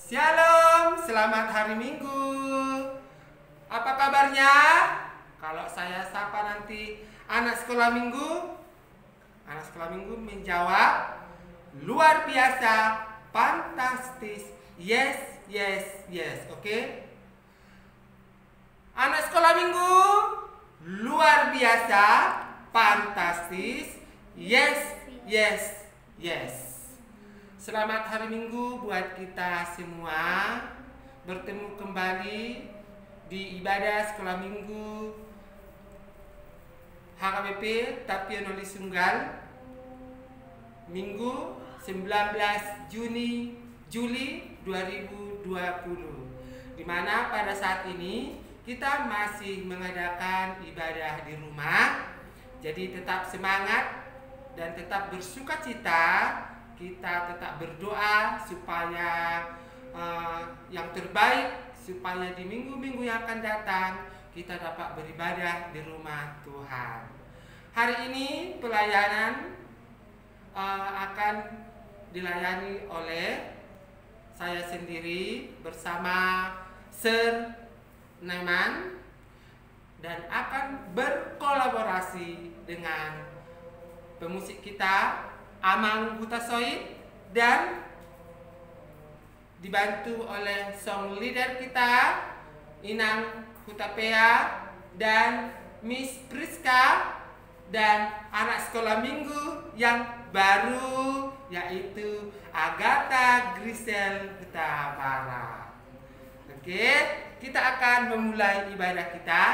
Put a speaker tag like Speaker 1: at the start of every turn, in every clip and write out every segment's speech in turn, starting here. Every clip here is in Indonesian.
Speaker 1: Shalom, selamat hari Minggu. Apa kabarnya? Kalau saya sapa nanti anak sekolah minggu menjawab luar biasa, fantastis, yes, yes, yes. Oke? Anak sekolah minggu luar biasa, fantastis, yes, yes, yes. Selamat hari Minggu buat kita semua. Bertemu kembali di ibadah sekolah Minggu HKBP Tapian Oli Sunggal Minggu 19 Juli 2020, di mana pada saat ini kita masih mengadakan ibadah di rumah. Jadi tetap semangat dan tetap bersukacita. Kita tetap berdoa supaya yang terbaik, supaya di minggu-minggu yang akan datang kita dapat beribadah di rumah Tuhan. Hari ini pelayanan akan dilayani oleh saya sendiri bersama Sir Neman, dan akan berkolaborasi dengan pemusik kita Amang Hutasoid, dan dibantu oleh song leader kita Inang Hutapea dan Miss Priska, dan anak sekolah minggu yang baru yaitu Agatha Grisel Hutabara. Oke, kita akan memulai ibadah kita.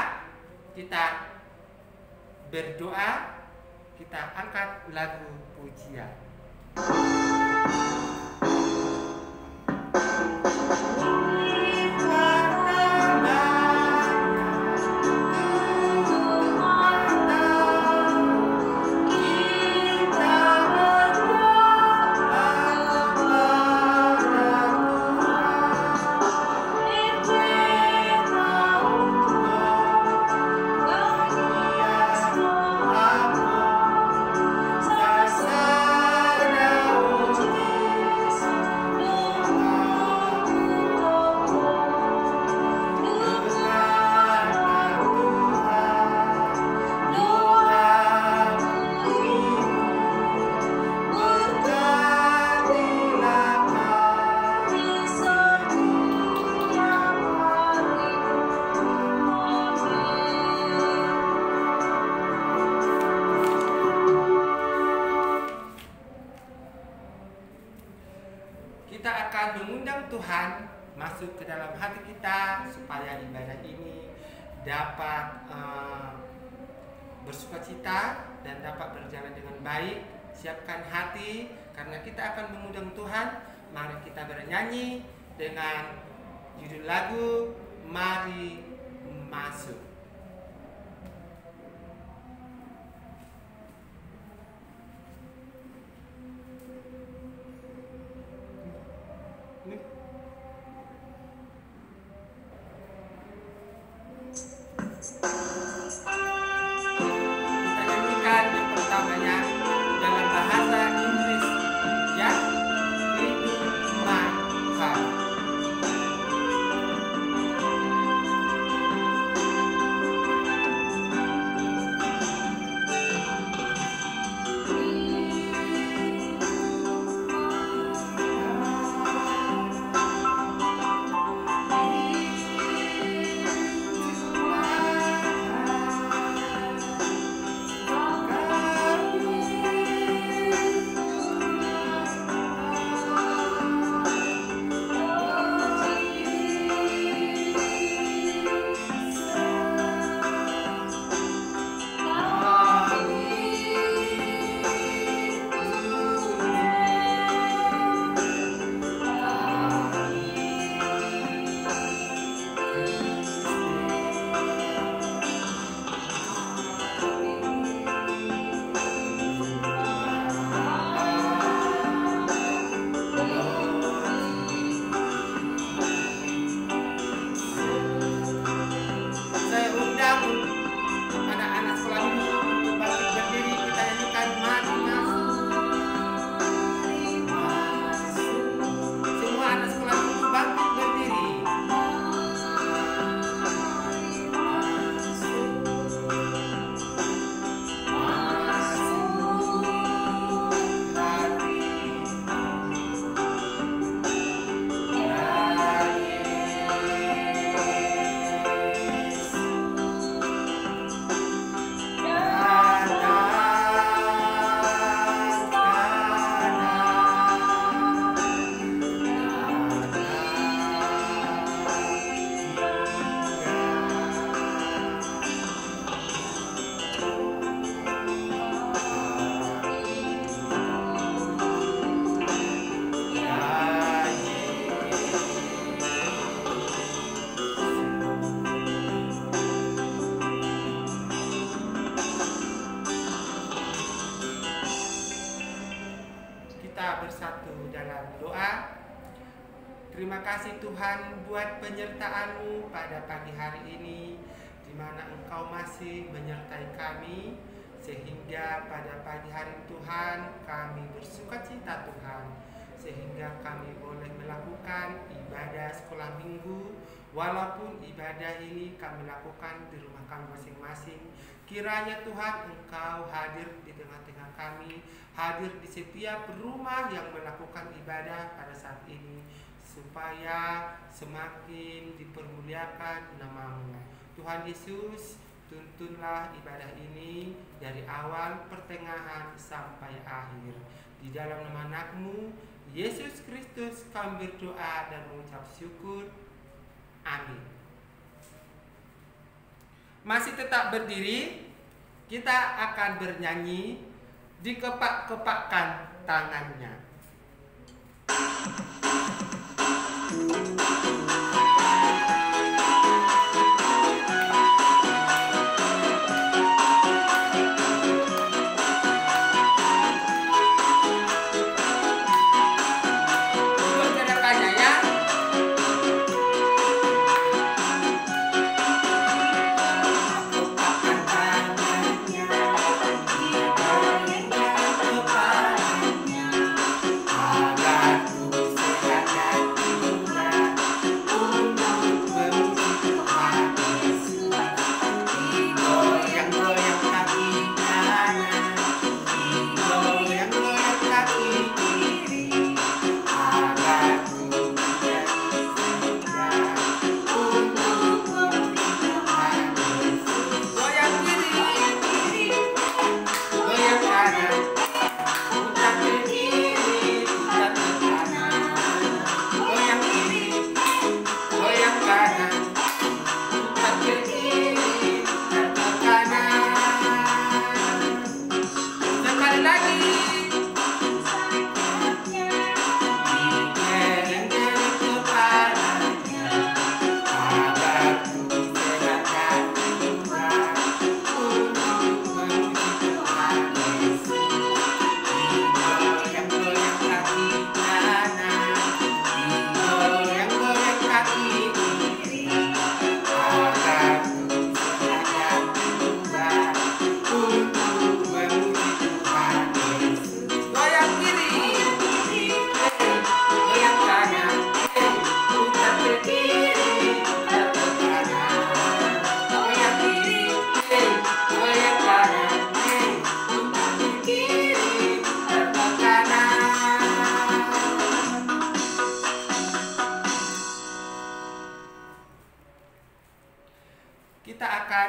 Speaker 1: Kita berdoa, kita angkat lagu pujian. Kita akan mengundang Tuhan masuk ke dalam hati kita supaya ibadah ini dapat bersukacita dan dapat berjalan dengan baik. Siapkan hati karena kita akan mengundang Tuhan. Mari kita bernyanyi dengan judul lagu Mari Masuk. berdoa. Terima kasih Tuhan buat penyertaan-Mu pada pagi hari ini, di mana Engkau masih menyertai kami, sehingga pada pagi hari Tuhan kami bersukacita Tuhan, sehingga kami boleh melakukan ibadah sekolah minggu, walaupun ibadah ini kami lakukan di rumah kami masing-masing. Kiranya Tuhan Engkau hadir di tengah-tengah kami, hadir di setiap rumah yang melakukan ibadah pada saat ini, supaya semakin dipermuliakan nama-Mu. Tuhan Yesus, tuntunlah ibadah ini dari awal, pertengahan, sampai akhir. Di dalam nama anak-Mu, Yesus Kristus, kami berdoa dan mengucap syukur. Amin. Masih tetap berdiri, kita akan bernyanyi Dikepak-kepakkan tangannya.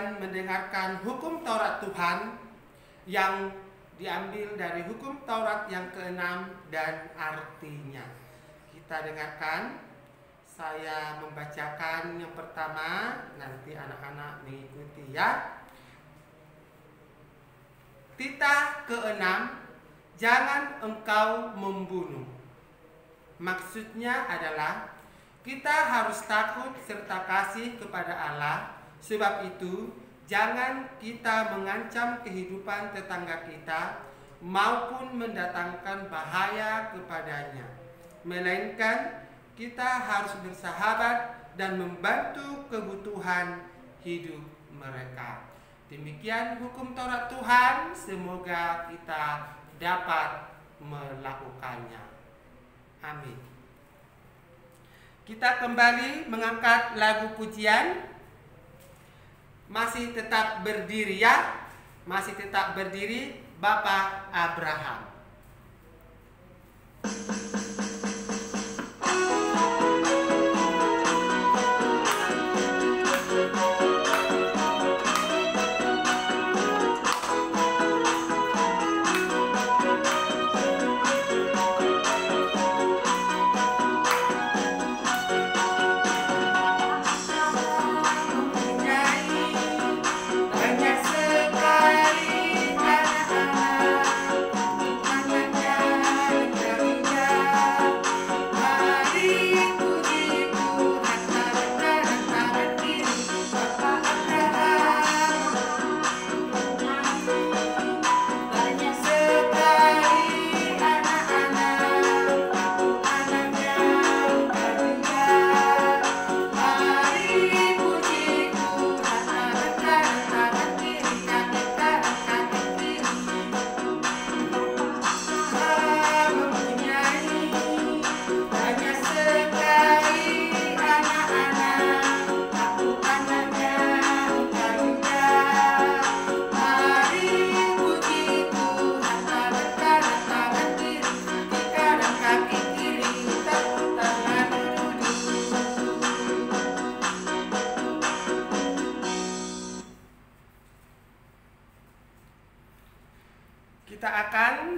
Speaker 1: Mendengarkan hukum Taurat Tuhan yang diambil dari hukum Taurat yang ke-6 dan artinya. Kita dengarkan. Saya membacakan yang pertama, nanti anak-anak mengikuti ya. Titah ke-6, jangan engkau membunuh. Maksudnya adalah kita harus takut serta kasih kepada Allah. Sebab itu, jangan kita mengancam kehidupan tetangga kita maupun mendatangkan bahaya kepadanya. Melainkan kita harus bersahabat dan membantu kebutuhan hidup mereka. Demikian hukum Taurat Tuhan, semoga kita dapat melakukannya. Amin. Kita kembali mengangkat lagu pujian. Masih tetap berdiri ya, masih tetap berdiri Bapak Abraham. Banyak sekali anak-anak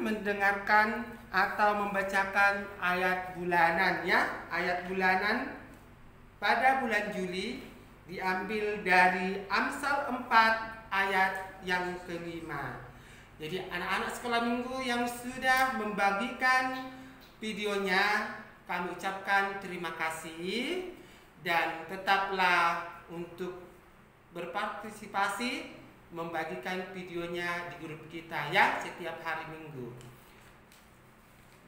Speaker 1: mendengarkan atau membacakan ayat bulanan ya. Ayat bulanan pada bulan Juli diambil dari Amsal 4 ayat yang kelima. Jadi anak-anak sekolah minggu yang sudah membagikan videonya, kami ucapkan terima kasih. Dan tetaplah untuk berpartisipasi membagikan videonya di grup kita ya, setiap hari Minggu.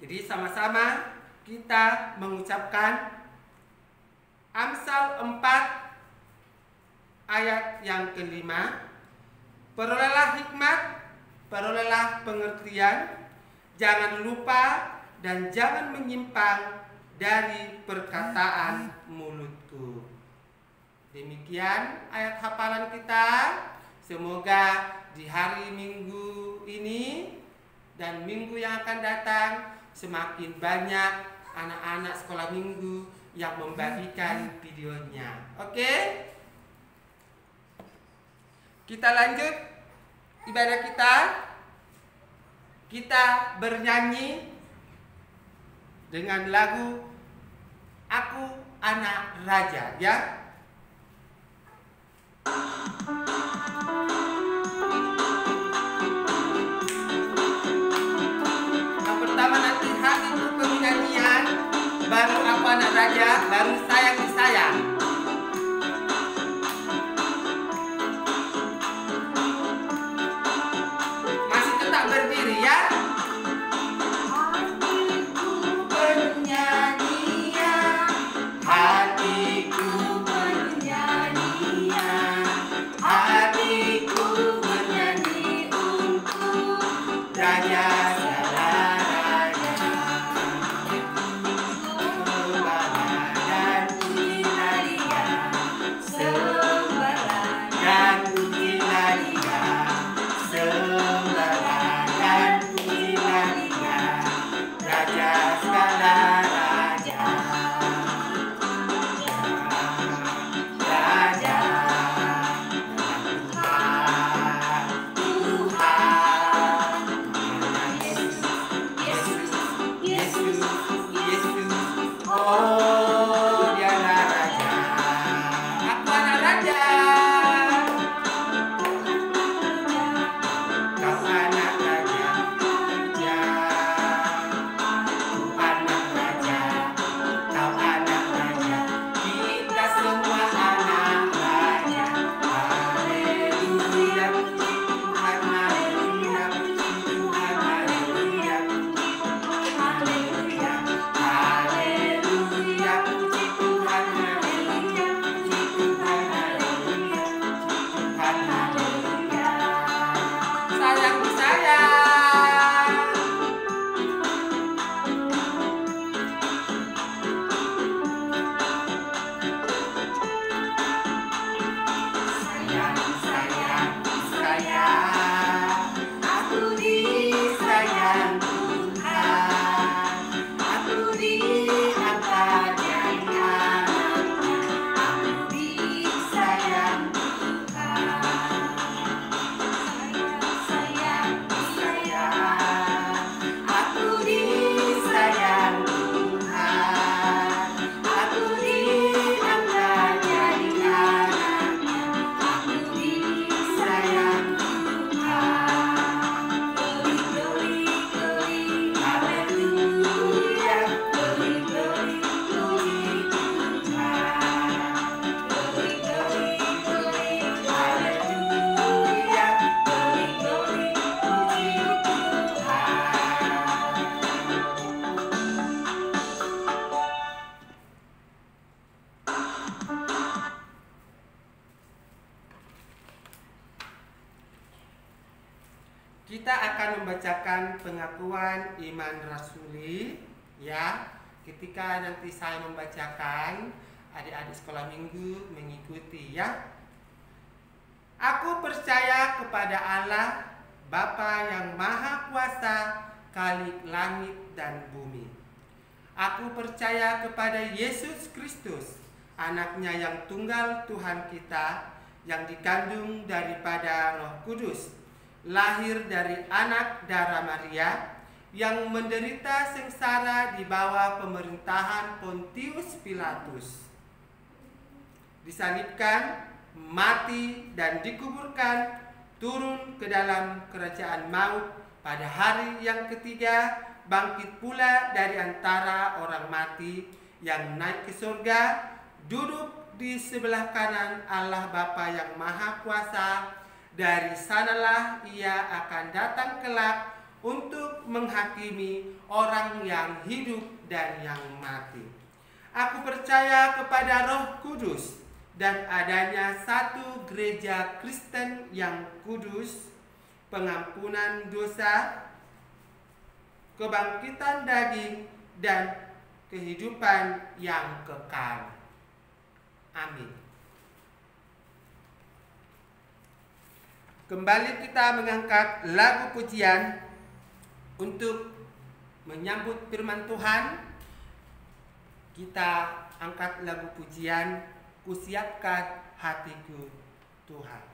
Speaker 1: Jadi sama-sama kita mengucapkan Amsal 4 ayat yang kelima. Perolehlah hikmat, perolehlah pengertian, jangan lupa dan jangan menyimpang dari perkataan mulutku. Demikian ayat hafalan kita. Semoga di hari Minggu ini dan minggu yang akan datang semakin banyak anak-anak sekolah minggu yang membagikan videonya. Oke? Kita lanjut ibadah kita. Kita bernyanyi dengan lagu Aku Anak Raja ya. Yang pertama nanti hari itu penyanyian, baru Aku Anak Raja, baru Sayang Disayang. Masih tetap berdiri ya. Kita akan membacakan pengakuan iman rasuli ya. Ketika nanti saya membacakan, adik-adik sekolah minggu mengikuti ya. Aku percaya kepada Allah, Bapa yang Maha Kuasa, Khalik langit dan bumi. Aku percaya kepada Yesus Kristus, anaknya yang tunggal Tuhan kita, yang dikandung daripada Roh Kudus, lahir dari anak darah Maria, yang menderita sengsara di bawah pemerintahan Pontius Pilatus, disalibkan, mati, dan dikuburkan, turun ke dalam kerajaan maut, pada hari yang ketiga bangkit pula dari antara orang mati, yang naik ke surga, duduk di sebelah kanan Allah Bapa yang Maha Kuasa. Dari sanalah ia akan datang kelak untuk menghakimi orang yang hidup dan yang mati. Aku percaya kepada Roh Kudus dan adanya satu gereja Kristen yang kudus, pengampunan dosa, kebangkitan daging, dan kehidupan yang kekal. Amin. Kembali kita mengangkat lagu pujian untuk menyambut firman Tuhan. Kita angkat lagu pujian, Kusiapkan Hatiku Tuhan.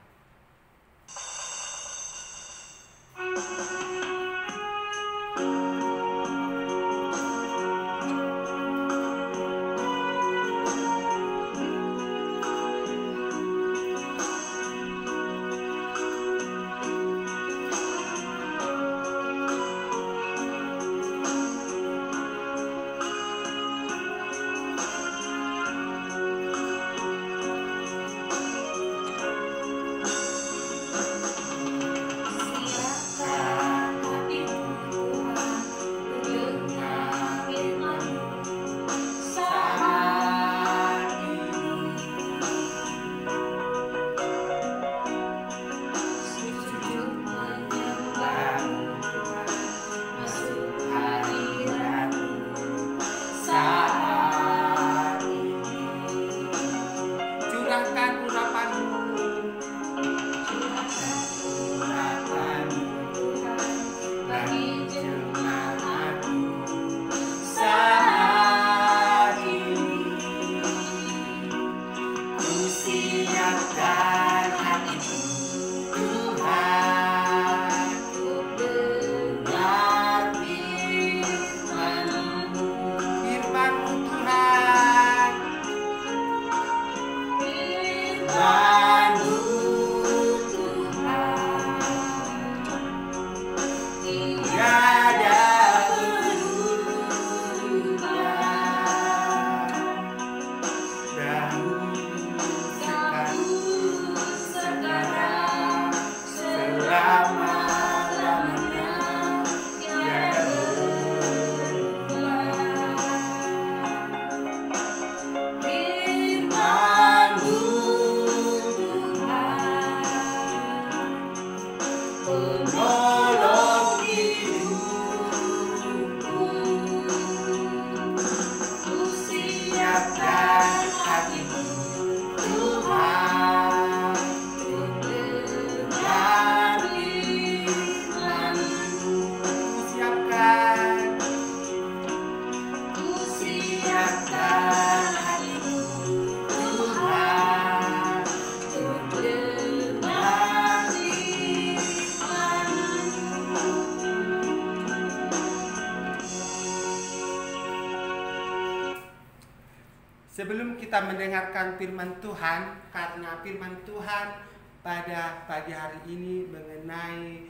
Speaker 1: Sebelum kita mendengarkan firman Tuhan, karena firman Tuhan pada pagi hari ini mengenai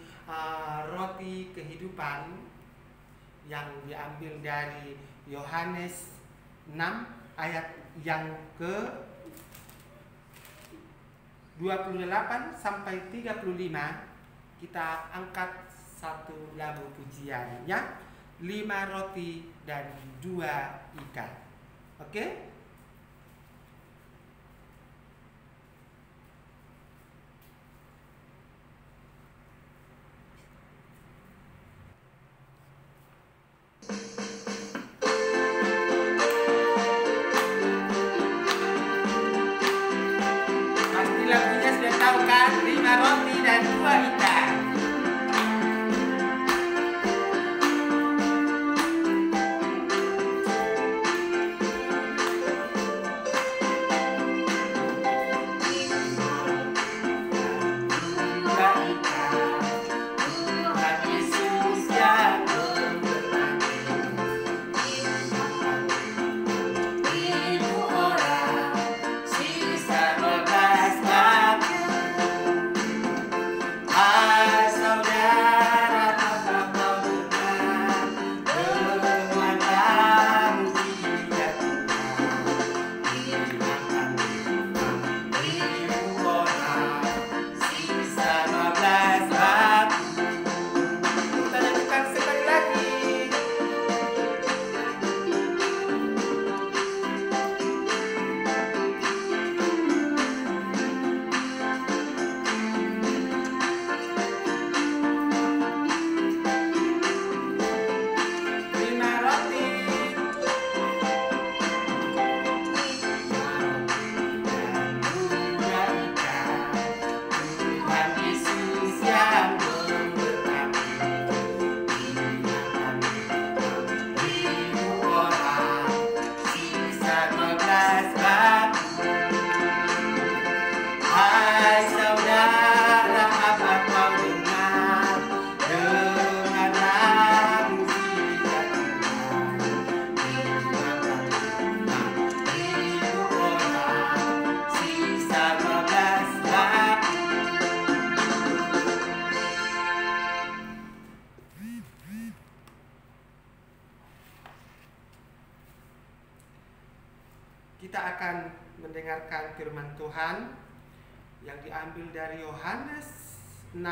Speaker 1: roti kehidupan yang diambil dari Yohanes 6 ayat yang ke 28 sampai 35, kita angkat satu lagu pujiannya, 5 roti dan 2 ikan. Oke? Pasti lagunya sudah tahu kan? 5 roti dan 2 ikan. Tuhan Yesus yang Kita akan mendengarkan firman Tuhan yang diambil dari Yohanes 6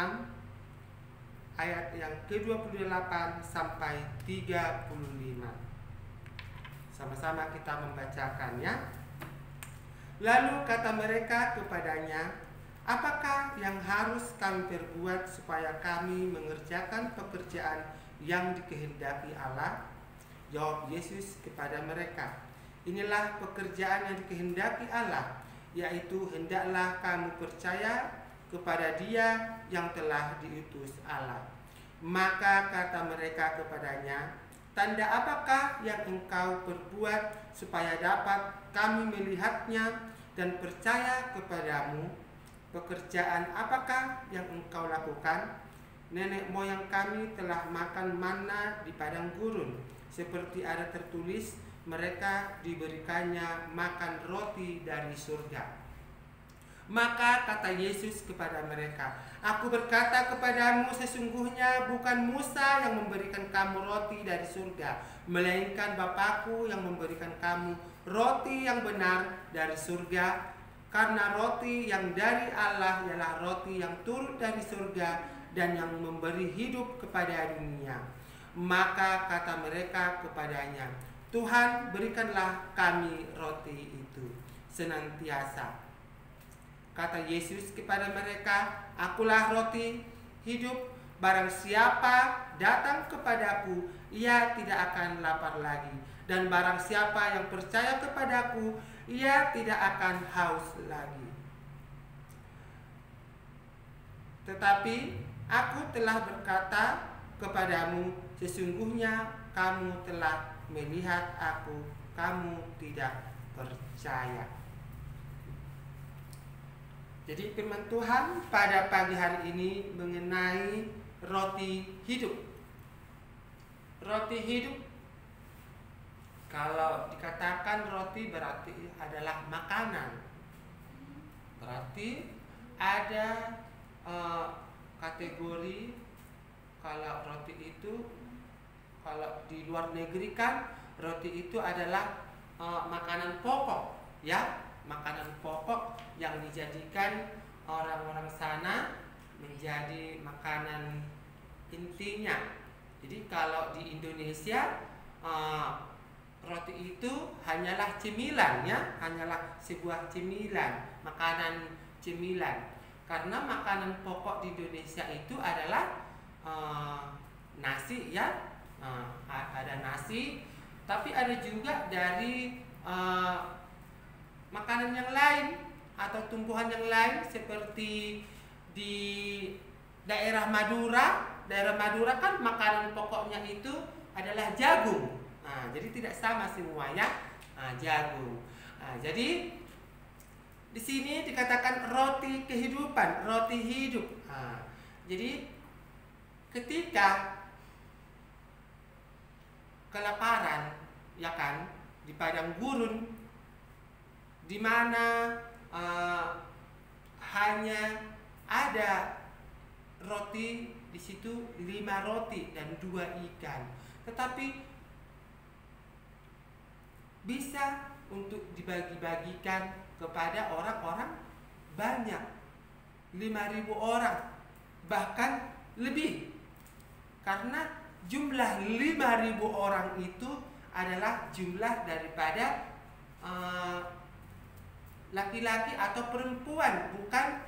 Speaker 1: ayat yang ke-28 sampai 35. Sama-sama kita membacakannya. Lalu kata mereka kepadanya, "Apakah yang harus kami perbuat supaya kami mengerjakan pekerjaan yang dikehendaki Allah?" Jawab Yesus kepada mereka, "Inilah pekerjaan yang dikehendaki Allah, yaitu hendaklah kamu percaya kepada Dia yang telah diutus Allah." Maka kata mereka kepadanya, "Tanda apakah yang engkau perbuat supaya dapat kami melihatnya dan percaya kepadamu? Pekerjaan apakah yang engkau lakukan? Nenek moyang kami telah makan manna di padang gurun, seperti ada tertulis, mereka diberikannya makan roti dari surga." Maka kata Yesus kepada mereka, "Aku berkata kepadamu, sesungguhnya bukan Musa yang memberikan kamu roti dari surga, melainkan Bapa-Ku yang memberikan kamu roti yang benar dari surga. Karena roti yang dari Allah ialah roti yang turun dari surga dan yang memberi hidup kepada dunia." Maka kata mereka kepadanya, "Tuhan, berikanlah kami roti itu senantiasa." Kata Yesus kepada mereka, "Akulah roti hidup. Barang siapa datang kepadaku, ia tidak akan lapar lagi. Dan barang siapa yang percaya kepadaku, ia tidak akan haus lagi. Tetapi aku telah berkata kepadamu, sesungguhnya kamu telah melihat aku, kamu tidak percaya." Jadi firman Tuhan pada pagi hari ini mengenai roti hidup. Roti hidup, kalau dikatakan roti berarti adalah makanan. Berarti ada kategori, kalau roti itu, kalau di luar negeri kan roti itu adalah makanan pokok, ya. Makanan pokok yang dijadikan orang-orang sana menjadi makanan intinya. Jadi kalau di Indonesia roti itu hanyalah cemilan, ya, hanyalah sebuah cemilan, makanan cemilan. Karena makanan pokok di Indonesia itu adalah nasi, ya, ada nasi, tapi ada juga dari makanan yang lain atau tumbuhan yang lain, seperti di daerah Madura. Daerah Madura kan makanan pokoknya itu adalah jagung. Jadi tidak sama semuanya, jagung. Jadi di sini dikatakan roti kehidupan, roti hidup. Jadi ketika kelaparan, ya kan, di padang gurun, di mana hanya ada roti di situ, 5 roti dan 2 ikan, tetapi bisa untuk dibagi-bagikan kepada orang-orang banyak, 5.000 orang, bahkan lebih, karena jumlah 5.000 orang itu adalah jumlah daripada laki-laki atau perempuan, bukan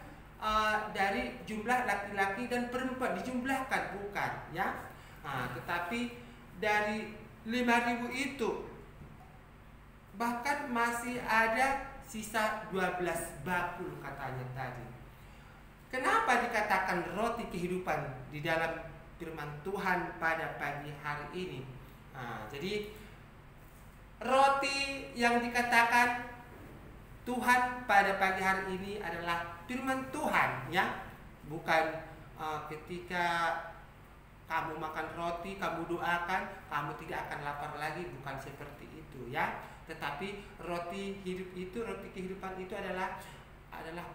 Speaker 1: dari jumlah laki-laki dan perempuan dijumlahkan, bukan, ya. Tetapi dari 5.000 itu bahkan masih ada sisa 12 bakul katanya tadi. Kenapa dikatakan roti kehidupan di dalam firman Tuhan pada pagi hari ini? Jadi roti yang dikatakan Tuhan pada pagi hari ini adalah firman Tuhan, ya. Bukan ketika kamu makan roti, kamu doakan, kamu tidak akan lapar lagi, bukan seperti itu, ya. Tetapi roti hidup itu, roti kehidupan itu adalah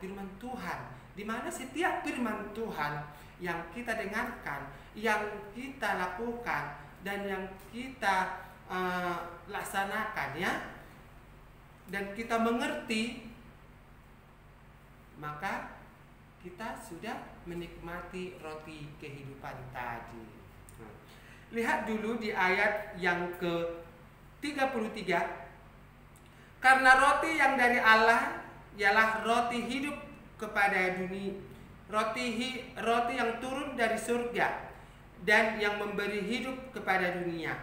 Speaker 1: firman Tuhan, di mana setiap firman Tuhan yang kita dengarkan, yang kita lakukan, dan yang kita laksanakan, ya, dan kita mengerti, maka kita sudah menikmati roti kehidupan tadi. Lihat dulu di ayat yang ke-33. Karena roti yang dari Allah ialah roti hidup kepada dunia, roti yang turun dari surga dan yang memberi hidup kepada dunia.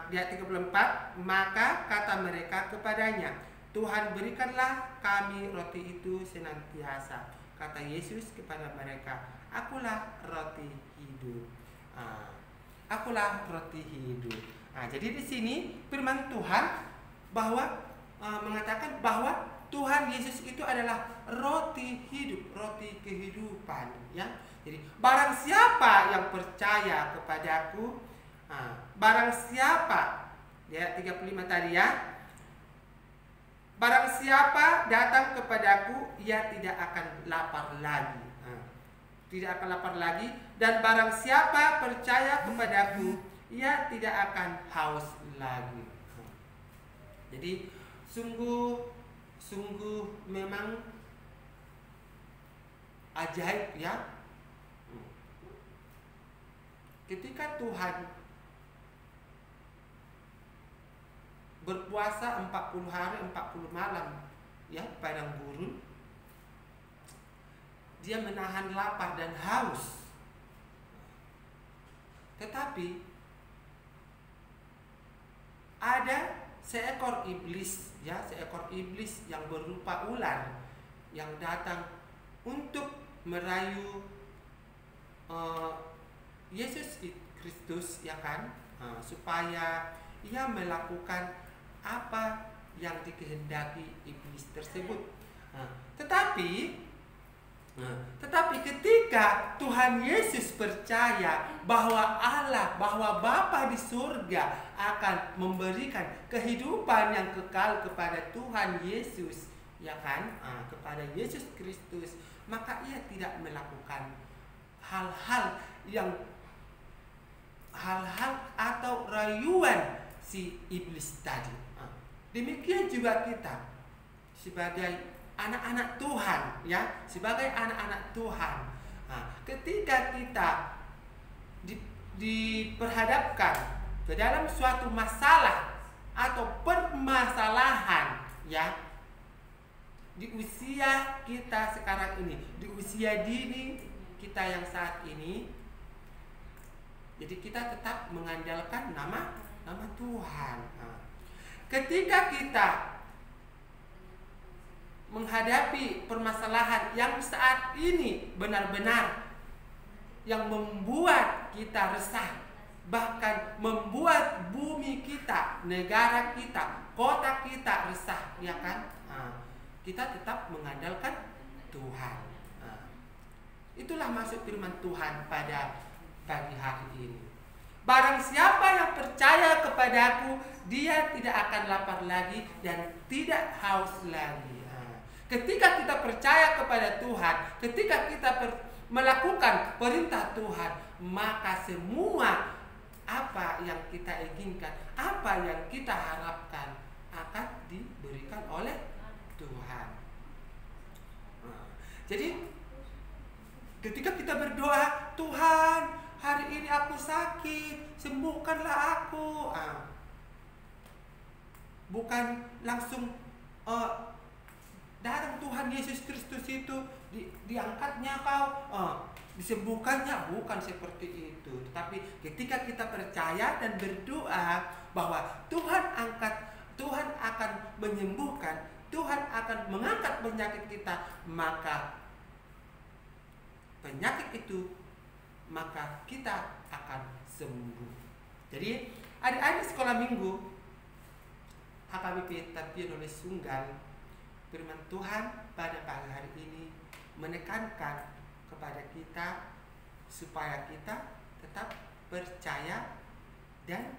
Speaker 1: Di ayat 34, maka kata mereka kepadanya, Tuhan, berikanlah kami roti itu senantiasa. Kata Yesus kepada mereka, akulah roti hidup. Akulah roti hidup. Jadi di sini firman Tuhan bahwa mengatakan bahwa Tuhan Yesus itu adalah roti hidup, roti kehidupan, ya. Jadi barang siapa yang percaya kepadaku, barang siapa, ya 35 tadi ya, barang siapa datang kepadaku, ia tidak akan lapar lagi. Tidak akan lapar lagi. Dan barang siapa percaya kepadaku, ia tidak akan haus lagi. Jadi sungguh memang ajaib, ya. Ketika Tuhan berpuasa 40 hari 40 malam, ya, padang gurun, dia menahan lapar dan haus. Tetapi ada seekor iblis, ya, seekor iblis yang berupa ular yang datang untuk merayu Yesus Kristus, ya kan, supaya ia melakukan apa yang dikehendaki iblis tersebut. Tetapi ketika Tuhan Yesus percaya bahwa Allah, bahwa Bapa di surga akan memberikan kehidupan yang kekal kepada Tuhan Yesus, ya kan, kepada Yesus Kristus, maka ia tidak melakukan hal-hal atau rayuan si iblis tadi. Demikian juga kita sebagai anak-anak Tuhan, ya, sebagai anak-anak Tuhan. Ketika kita diperhadapkan ke dalam suatu masalah atau permasalahan, ya, di usia kita sekarang ini, di usia dini kita yang saat ini, jadi kita tetap mengandalkan nama Tuhan. Ketika kita menghadapi permasalahan yang saat ini benar-benar yang membuat kita resah, bahkan membuat bumi kita, negara kita, kota kita resah, ya kan? Kita tetap mengandalkan Tuhan. Itulah maksud firman Tuhan pada pagi hari ini. Barang siapa yang percaya kepadaku, dia tidak akan lapar lagi dan tidak haus lagi. Ketika kita percaya kepada Tuhan, ketika kita melakukan perintah Tuhan, maka semua apa yang kita inginkan, apa yang kita harapkan akan diberikan oleh Tuhan. Jadi ketika kita berdoa, Tuhan, hari ini aku sakit, sembuhkanlah aku. Bukan langsung datang Tuhan Yesus Kristus itu diangkatnya kau, disembuhkannya, bukan seperti itu. Tetapi ketika kita percaya dan berdoa bahwa Tuhan akan menyembuhkan, Tuhan akan mengangkat penyakit kita, maka penyakit itu, maka kita akan sembuh. Jadi adik-adik sekolah minggu HKBP Tapian oleh Sunggal, firman Tuhan pada pagi hari ini menekankan kepada kita supaya kita tetap percaya dan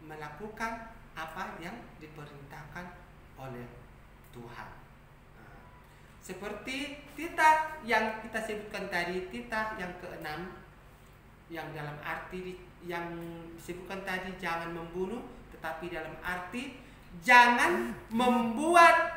Speaker 1: melakukan apa yang diperintahkan oleh Tuhan. Seperti titah yang kita sebutkan tadi, titah yang ke-6, yang dalam arti yang disebutkan tadi jangan membunuh, tetapi dalam arti jangan membuat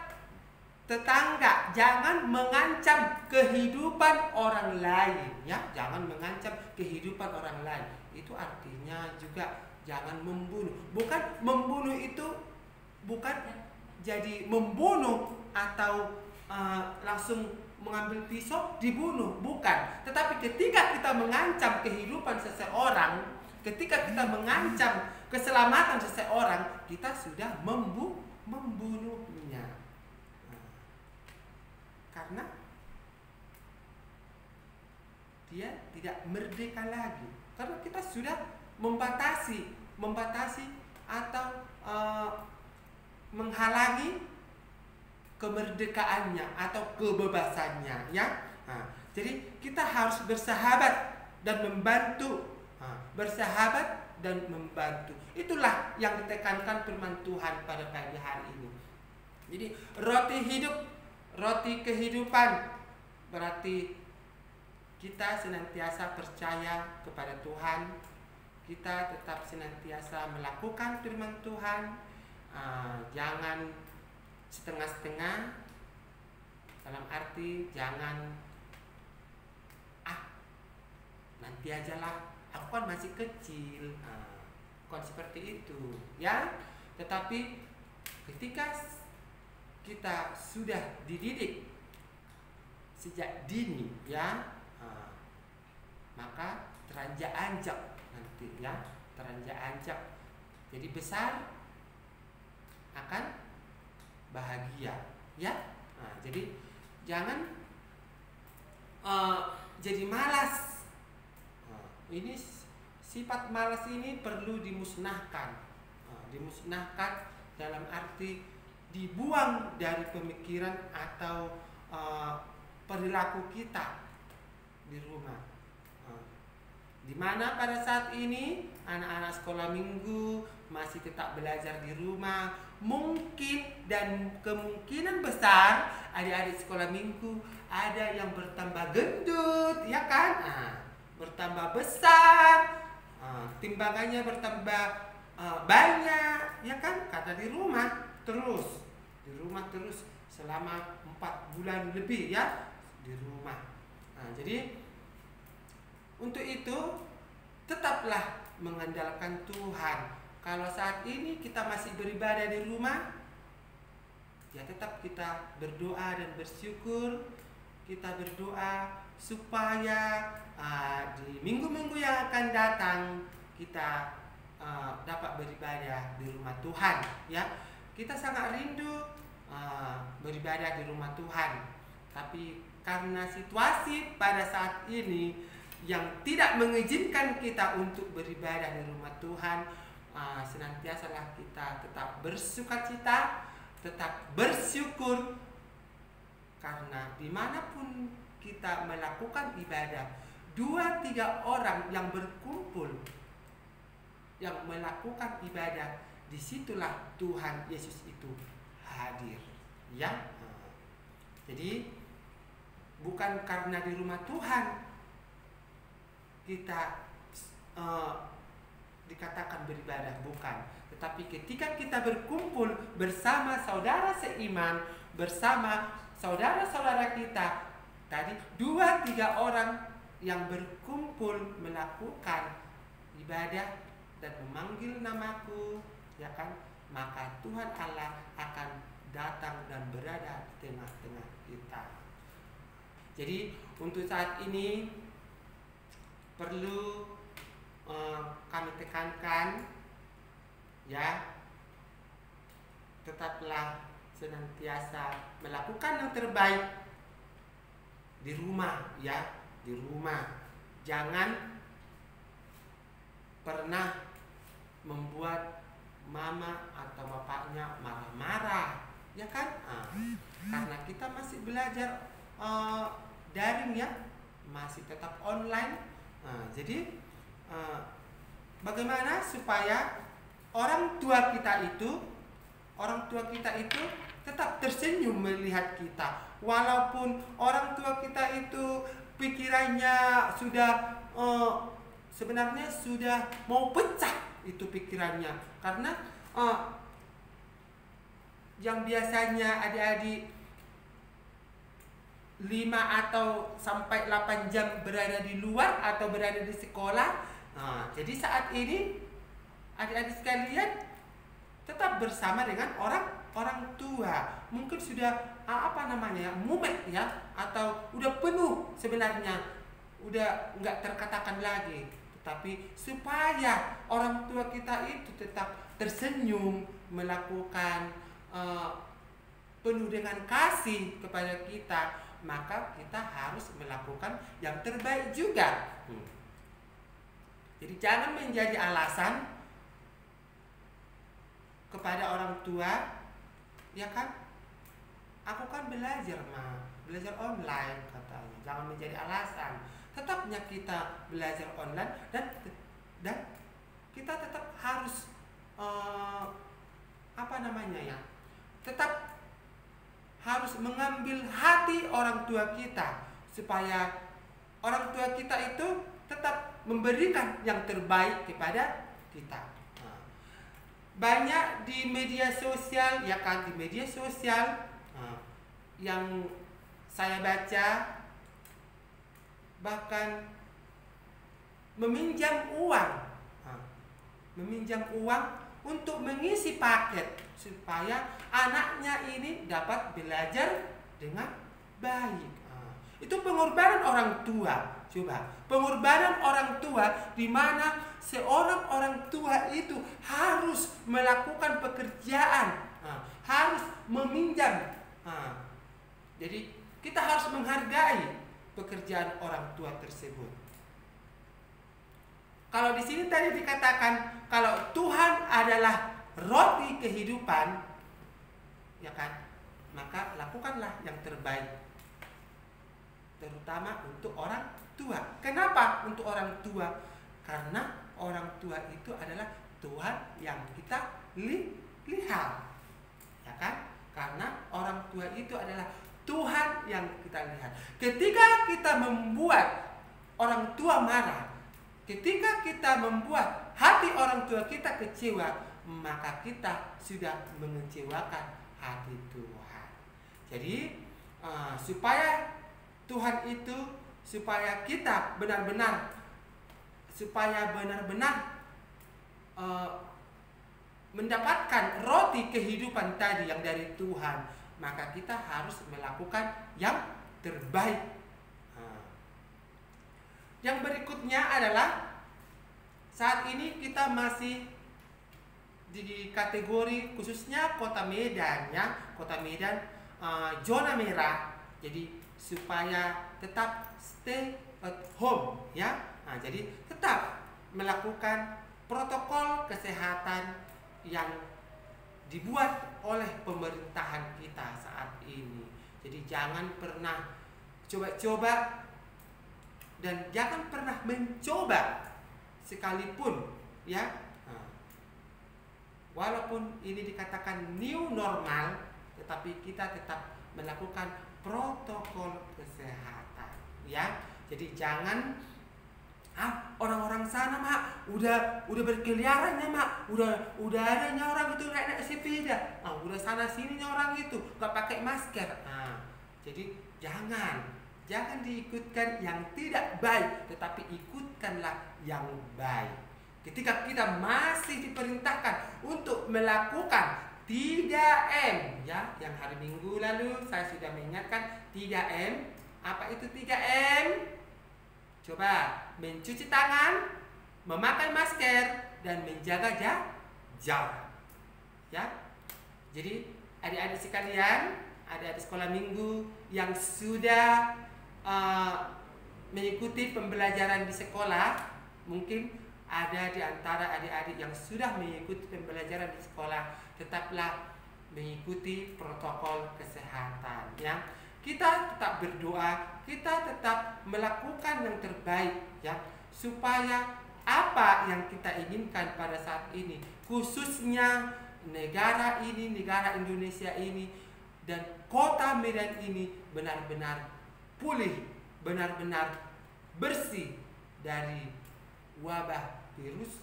Speaker 1: tetangga, jangan mengancam kehidupan orang lain, ya, jangan mengancam kehidupan orang lain. Itu artinya juga jangan membunuh. Bukan membunuh itu bukan jadi membunuh atau langsung mengambil pisau dibunuh, bukan. Tetapi ketika kita mengancam kehidupan seseorang, ketika kita mengancam keselamatan seseorang, kita sudah membunuhnya. Karena dia tidak merdeka lagi. Karena kita sudah membatasi atau menghalangi kemerdekaannya atau kebebasannya, ya. Jadi kita harus bersahabat dan membantu, bersahabat dan membantu. Itulah yang ditekankan firman Tuhan pada pagi hari ini. Jadi roti hidup, roti kehidupan, berarti kita senantiasa percaya kepada Tuhan, kita tetap senantiasa melakukan firman Tuhan, jangan setengah-setengah, dalam arti jangan nanti ajalah, aku kan masih kecil, bukan seperti itu, ya. Tetapi ketika kita sudah dididik sejak dini, ya, maka teranjak-anjak nanti, ya, teranjak-anjak jadi besar akan bahagia, ya. Jadi jangan jadi malas. Ini sifat malas ini perlu dimusnahkan, dimusnahkan dalam arti dibuang dari pemikiran atau perilaku kita di rumah. Di mana pada saat ini anak-anak sekolah minggu masih tetap belajar di rumah, mungkin dan kemungkinan besar adik-adik sekolah minggu ada yang bertambah gendut, ya kan? Bertambah besar, timbangannya bertambah banyak, ya kan? Karena di rumah terus selama 4 bulan lebih, ya, di rumah. Jadi untuk itu tetaplah mengandalkan Tuhan. Kalau saat ini kita masih beribadah di rumah, ya tetap kita berdoa dan bersyukur. Kita berdoa supaya di minggu-minggu yang akan datang kita dapat beribadah di rumah Tuhan, ya. Kita sangat rindu beribadah di rumah Tuhan, tapi karena situasi pada saat ini yang tidak mengizinkan kita untuk beribadah di rumah Tuhan, senantiasalah kita tetap bersukacita, tetap bersyukur, karena dimanapun kita melakukan ibadah, 2-3 orang yang berkumpul yang melakukan ibadah, disitulah Tuhan Yesus itu hadir, ya. Jadi bukan karena di rumah Tuhan kita dikatakan beribadah, bukan. Tetapi ketika kita berkumpul bersama saudara seiman, bersama saudara-saudara kita, tadi 2-3 orang yang berkumpul melakukan ibadah dan memanggil namaku, ya kan, maka Tuhan Allah akan datang dan berada di tengah-tengah kita. Jadi untuk saat ini perlu kami tekankan, ya, tetaplah senantiasa melakukan yang terbaik di rumah, ya, di rumah. Jangan pernah membuat mama atau bapaknya marah-marah, ya kan? Karena kita masih belajar daring, ya, masih tetap online. Jadi bagaimana supaya orang tua kita itu tetap tersenyum melihat kita, walaupun orang tua kita itu pikirannya sudah sebenarnya sudah mau pecah itu pikirannya, karena yang biasanya adik-adik 5 atau sampai 8 jam berada di luar atau berada di sekolah. Jadi saat ini adik-adik sekalian tetap bersama dengan orang tua. Mungkin sudah mumet ya, atau udah penuh sebenarnya, udah nggak terkatakan lagi. Tetapi supaya orang tua kita itu tetap tersenyum, melakukan penuh dengan kasih kepada kita, maka kita harus melakukan yang terbaik juga. Jadi jangan menjadi alasan kepada orang tua, ya kan, aku kan belajar online katanya. Jangan menjadi alasan. Tetapnya kita belajar online dan kita tetap harus tetap harus mengambil hati orang tua kita, supaya orang tua kita itu tetap memberikan yang terbaik kepada kita. Banyak di media sosial, ya kan, di media sosial yang saya baca, bahkan meminjam uang untuk mengisi paket supaya anaknya ini dapat belajar dengan baik. Itu pengorbanan orang tua. Coba, pengorbanan orang tua, di mana seorang orang tua itu harus melakukan pekerjaan, harus meminjam. Jadi kita harus menghargai pekerjaan orang tua tersebut. Kalau di sini tadi dikatakan kalau Tuhan adalah roti kehidupan, ya kan, maka lakukanlah yang terbaik, terutama untuk orang tua. Kenapa untuk orang tua? Karena orang tua itu adalah Tuhan yang kita lihat, ya kan? Karena orang tua itu adalah Tuhan yang kita lihat. Ketika kita membuat orang tua marah, ketika kita membuat hati orang tua kita kecewa, maka kita sudah mengecewakan hati Tuhan. Jadi supaya Tuhan itu, supaya kita benar-benar mendapatkan roti kehidupan tadi yang dari Tuhan, maka kita harus melakukan yang terbaik. Yang berikutnya adalah saat ini kita masih di kategori khususnya Kota Medan, ya, Kota Medan zona merah. Jadi supaya tetap stay at home, ya. Jadi tetap melakukan protokol kesehatan yang dibuat oleh pemerintahan kita saat ini. Jadi jangan pernah coba-coba dan jangan pernah mencoba sekalipun, ya. Walaupun ini dikatakan new normal, tetapi kita tetap melakukan protokol kesehatan, ya. Jadi jangan orang-orang sana, Mak, udah berkeliarannya, Mak, udah adanya orang itu naik sepeda, udah sana sininya orang itu nggak pakai masker. Jadi jangan diikutkan yang tidak baik, tetapi ikutkanlah yang baik. Ketika kita masih diperintahkan untuk melakukan 3M, ya, yang hari Minggu lalu saya sudah mengingatkan 3M. Apa itu 3M? Coba, mencuci tangan, memakai masker, dan menjaga jarak. Ya. Jadi adik-adik sekalian, adik-adik sekolah minggu yang sudah mengikuti pembelajaran di sekolah, mungkin ada di antara adik-adik yang sudah mengikuti pembelajaran di sekolah, tetaplah mengikuti protokol kesehatan, ya. Kita tetap berdoa, kita tetap melakukan yang terbaik, ya, supaya apa yang kita inginkan pada saat ini, khususnya negara ini, negara Indonesia ini, dan Kota Medan ini benar-benar pulih, benar-benar bersih dari wabah virus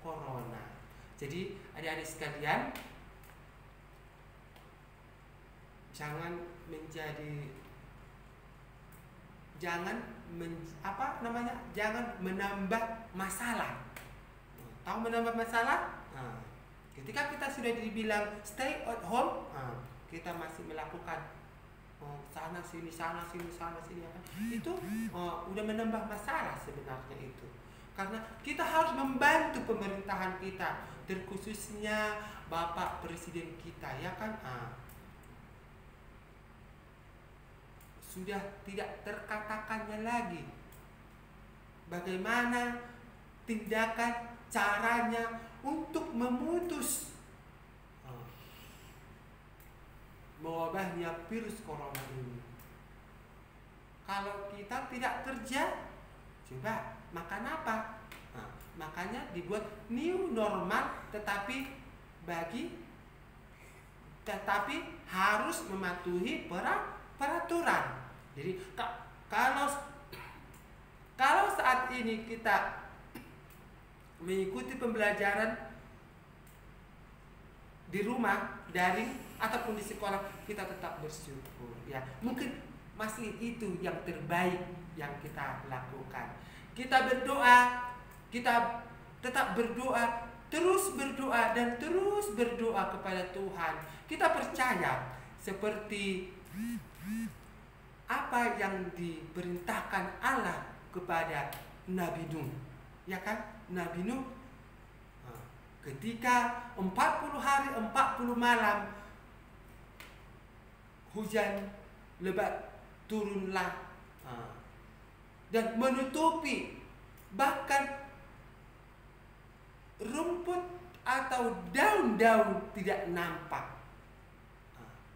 Speaker 1: corona. Jadi adik-adik sekalian, jangan menambah masalah. Tahu menambah masalah? Ketika kita sudah dibilang stay at home, kita masih melakukan sana sini ya kan? Itu udah menambah masalah sebenarnya itu. Karena kita harus membantu pemerintahan kita, terkhususnya Bapak Presiden kita, ya kan? Sudah tidak terkatakannya lagi bagaimana tindakan caranya untuk memutus mewabahnya virus corona ini. Kalau kita tidak kerja, coba makan apa? Makanya dibuat new normal, tetapi harus mematuhi peraturan. Jadi kalau saat ini kita mengikuti pembelajaran di rumah, daring ataupun di sekolah, kita tetap bersyukur ya. Mungkin masih itu yang terbaik yang kita lakukan. Kita berdoa, kita tetap berdoa, terus berdoa dan terus berdoa kepada Tuhan. Kita percaya seperti apa yang diperintahkan Allah kepada Nabi Nuh, ya kan? Nabi Nuh ketika 40 hari 40 malam hujan lebat turunlah dan menutupi, bahkan rumput atau daun-daun tidak nampak.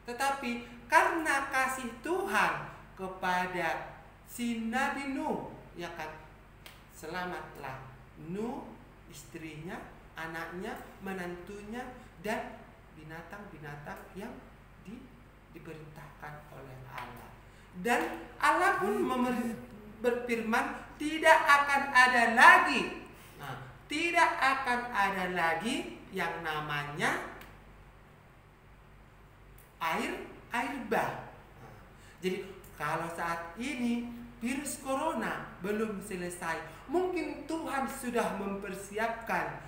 Speaker 1: Tetapi karena kasih Tuhan kepada si Nabi Nuh, ya kan, selamatlah Nuh, istrinya, anaknya, menantunya, dan binatang-binatang yang diperintahkan oleh Allah. Dan Allah pun berfirman, tidak akan ada lagi yang namanya air bah. Jadi kalau saat ini virus corona belum selesai, mungkin Tuhan sudah mempersiapkan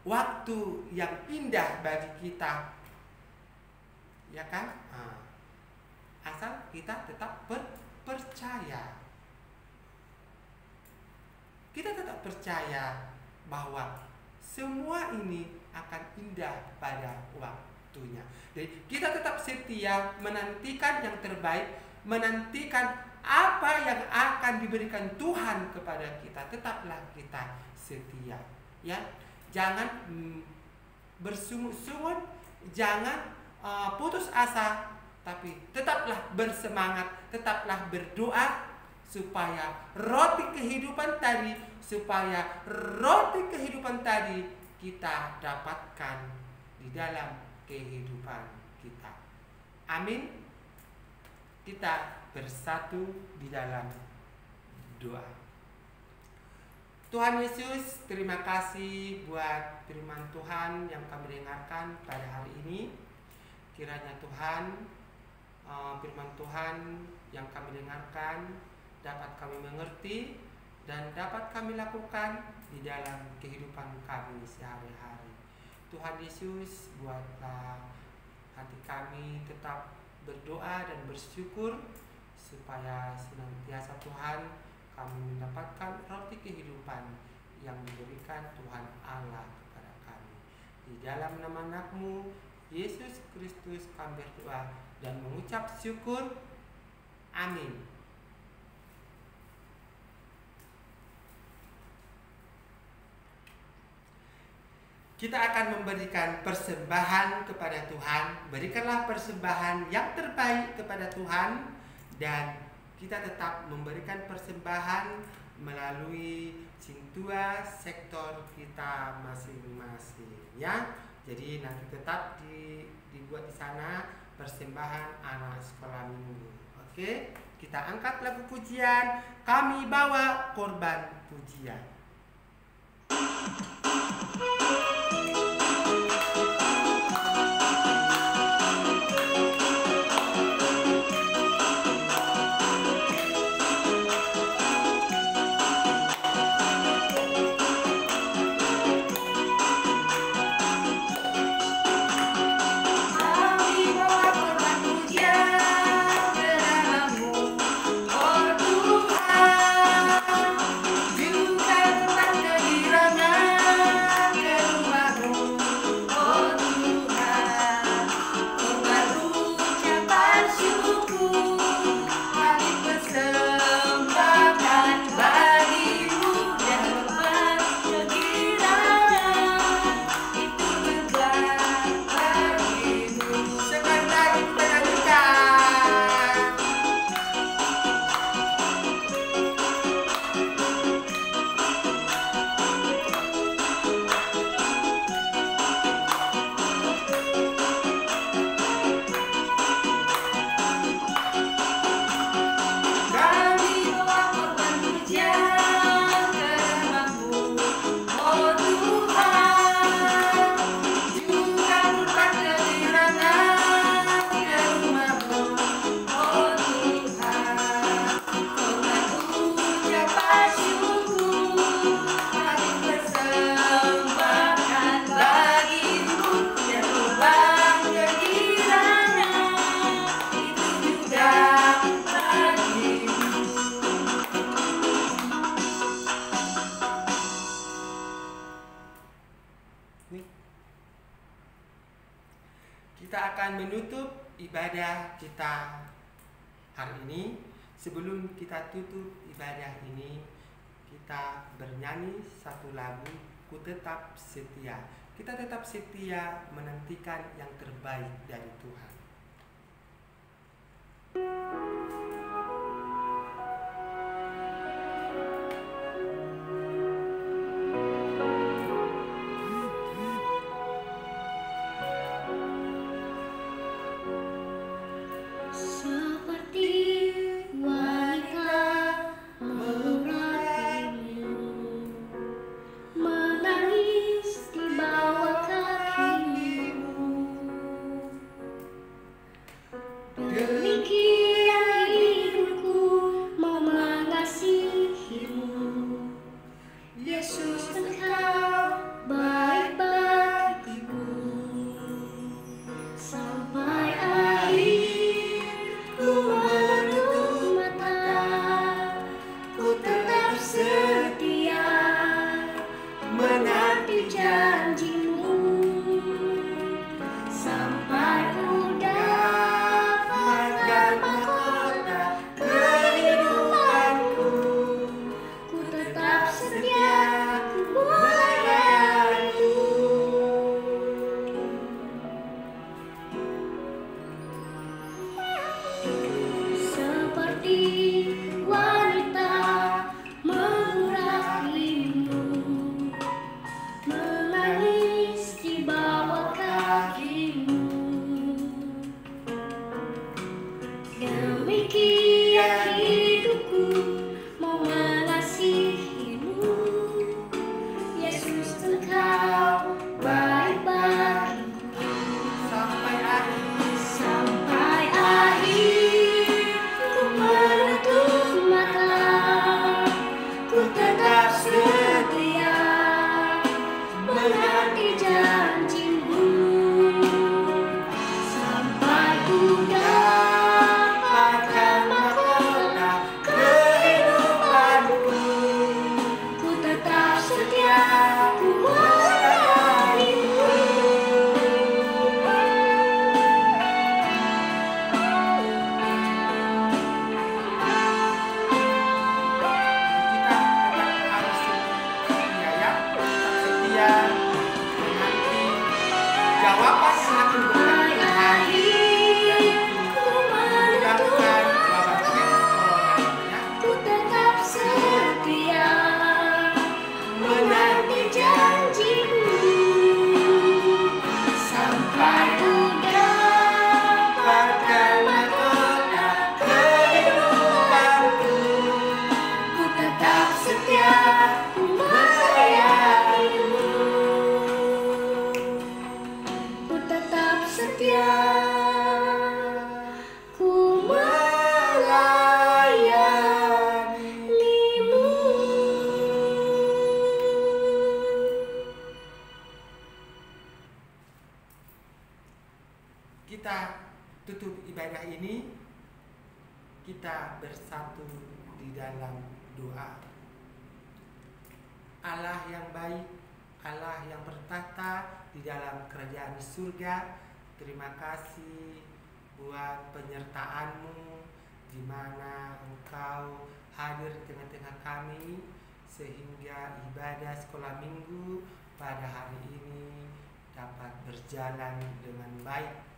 Speaker 1: waktu yang indah bagi kita, ya kan? Asal kita tetap percaya. Kita tetap percaya bahwa semua ini akan indah pada waktunya. Jadi kita tetap setia menantikan yang terbaik, menantikan apa yang akan diberikan Tuhan kepada kita. Tetaplah kita setia, ya. Jangan bersungut-sungut, jangan putus asa, tapi tetaplah bersemangat, tetaplah berdoa supaya roti kehidupan tadi kita dapatkan di dalam kehidupan kita. Amin. Kita bersatu di dalam doa. Tuhan Yesus, terima kasih buat firman Tuhan yang kami dengarkan pada hari ini. Kiranya Tuhan, firman Tuhan yang kami dengarkan dapat kami mengerti dan dapat kami lakukan di dalam kehidupan kami sehari-hari. Tuhan Yesus, buatlah hati kami tetap berdoa dan bersyukur supaya senantiasa Tuhan kami mendapatkan roti kehidupan yang diberikan Tuhan Allah kepada kami. Di dalam nama anak-Mu Yesus Kristus kami berdoa dan mengucap syukur. Amin. Kita akan memberikan persembahan kepada Tuhan. Berikanlah persembahan yang terbaik kepada Tuhan, dan kita tetap memberikan persembahan melalui Cintua sektor kita masing-masing, ya. Jadi nanti tetap dibuat di sana persembahan anak sekolah minggu. Oke, kita angkat lagu pujian, kami bawa korban pujian. kita akan menutup ibadah kita hari ini. Sebelum kita tutup ibadah ini, kita bernyanyi satu lagu, Ku Tetap Setia. Kita tetap setia menantikan yang terbaik dari Tuhan. Kita tutup ibadah ini, kita bersatu di dalam doa. Allah yang baik, Allah yang bertata di dalam kerajaan surga, terima kasih buat penyertaan-Mu di mana Engkau hadir di tengah-tengah kami sehingga ibadah sekolah minggu pada hari ini dapat berjalan dengan baik.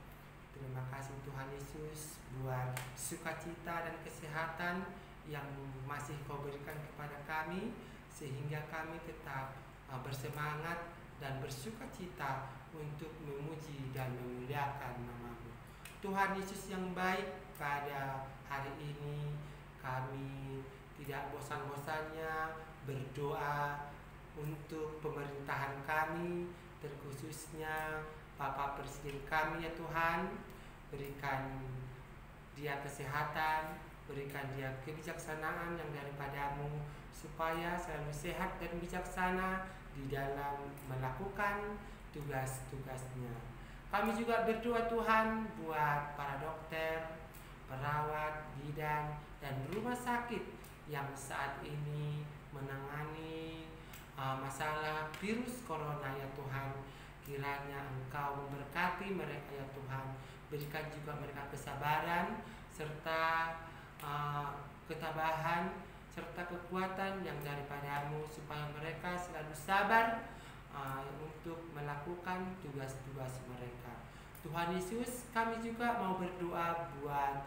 Speaker 1: Terima kasih Tuhan Yesus buat sukacita dan kesehatan yang masih Kau berikan kepada kami, sehingga kami tetap bersemangat dan bersukacita untuk memuji dan memuliakan nama-Mu. Tuhan Yesus yang baik, pada hari ini kami tidak bosan-bosannya berdoa untuk pemerintahan kami, terkhususnya Bapak Presiden kami ya Tuhan. Berikan dia kesehatan, berikan dia kebijaksanaan yang daripada-Mu, supaya selalu sehat dan bijaksana di dalam melakukan tugas-tugasnya. Kami juga berdoa Tuhan buat para dokter, perawat, bidan, dan rumah sakit yang saat ini menangani masalah virus corona ya Tuhan. Kiranya Engkau memberkati mereka ya Tuhan. Berikan juga mereka kesabaran serta ketabahan serta kekuatan yang daripadamu, supaya mereka selalu sabar untuk melakukan tugas-tugas mereka. Tuhan Yesus, kami juga mau berdoa buat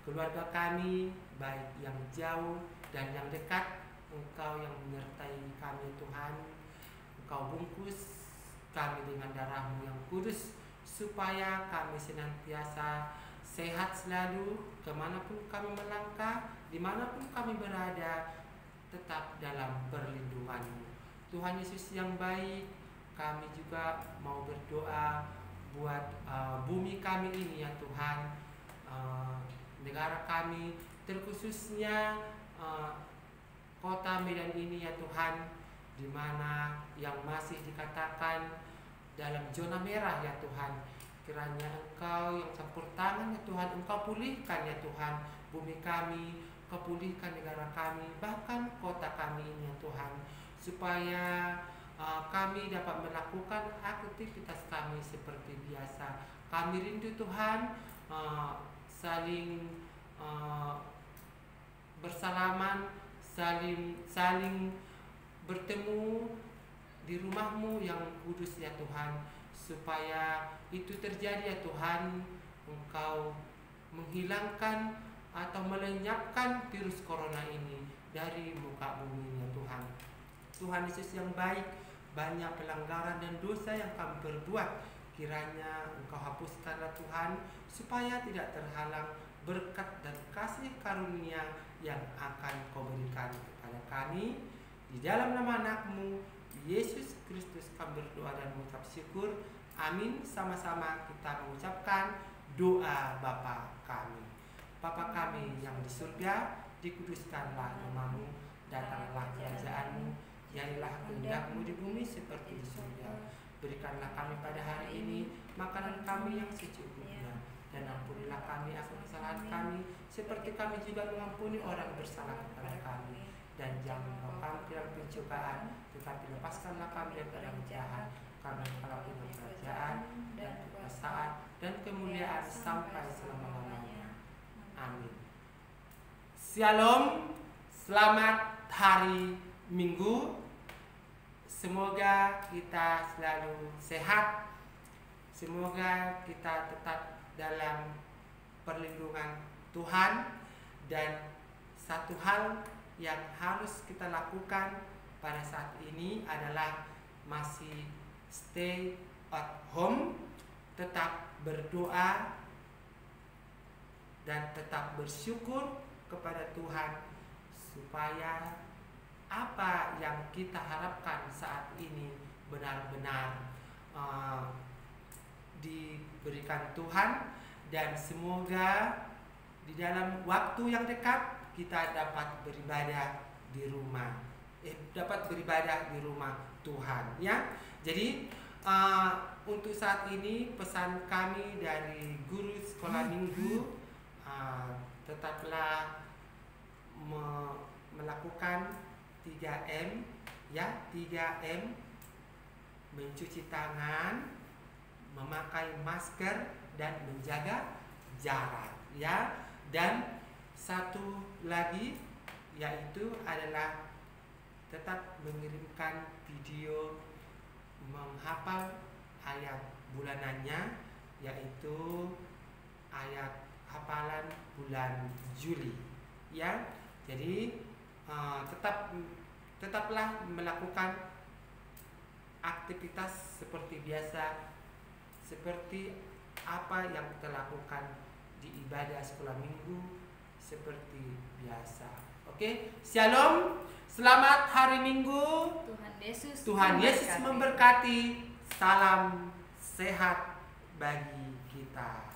Speaker 1: keluarga kami, baik yang jauh dan yang dekat. Engkau yang menyertai kami Tuhan. Engkau bungkus kami dengan darah-Mu yang kudus, supaya kami senantiasa sehat selalu, kemanapun kami melangkah, dimanapun kami berada, tetap dalam perlindungan-Mu. Tuhan Yesus yang baik, kami juga mau berdoa buat bumi kami ini ya Tuhan, negara kami, terkhususnya kota Medan ini ya Tuhan, di mana yang masih dikatakan dalam zona merah ya Tuhan. Kiranya Engkau yang campur tangan ya Tuhan, Engkau pulihkan ya Tuhan bumi kami, Engkau pulihkan negara kami, bahkan kota kami ini ya Tuhan, supaya kami dapat melakukan aktivitas kami seperti biasa. Kami rindu Tuhan saling bersalaman, saling bertemu di rumah-Mu yang kudus ya Tuhan. Supaya itu terjadi ya Tuhan, Engkau menghilangkan atau melenyapkan virus corona ini dari muka bumi ya Tuhan. Tuhan Yesus yang baik, banyak pelanggaran dan dosa yang kami perbuat, kiranya Engkau hapuskanlah Tuhan, supaya tidak terhalang berkat dan kasih karunia yang akan Kau berikan kepada kami. Di dalam nama anak-Mu Yesus Kristus kami berdoa dan mengucap syukur. Amin. Sama-sama kita mengucapkan doa Bapa kami. Bapa kami yang di surga, dikuduskanlah nama-Mu, datanglah kerajaan-Mu, jadilah kehendak-Mu di bumi seperti di surga. Berikanlah kami pada hari ini makanan kami yang secukupnya, dan ampunilah kami akan kesalahan kami, seperti kami juga mengampuni orang yang bersalah kepada kami. Dan jangan membawa kami dalam pencobaan, tetapi lepaskanlah kami dari yang jahat, karena Engkau punya kerajaan dan kekuasaan dan kemuliaan sampai selama-lamanya. Amin. Shalom, selamat hari Minggu. Semoga kita selalu sehat. Semoga kita tetap dalam perlindungan Tuhan. Dan satu hal yang harus kita lakukan pada saat ini adalah masih stay at home, tetap berdoa dan tetap bersyukur kepada Tuhan, supaya apa yang kita harapkan saat ini benar-benar diberikan Tuhan. Dan semoga di dalam waktu yang dekat kita dapat beribadah di rumah, dapat beribadah di rumah Tuhan ya. Jadi untuk saat ini pesan kami dari guru sekolah minggu, tetaplah melakukan 3M ya, 3M: mencuci tangan, memakai masker, dan menjaga jarak ya. Dan satu lagi yaitu adalah tetap mengirimkan video menghafal ayat bulanannya, yaitu ayat hafalan bulan Juli ya. Jadi tetaplah melakukan aktivitas seperti biasa, seperti apa yang kita lakukan di ibadah sekolah minggu seperti biasa. Oke, Shalom, selamat hari Minggu. Tuhan Yesus memberkati. Salam sehat bagi kita.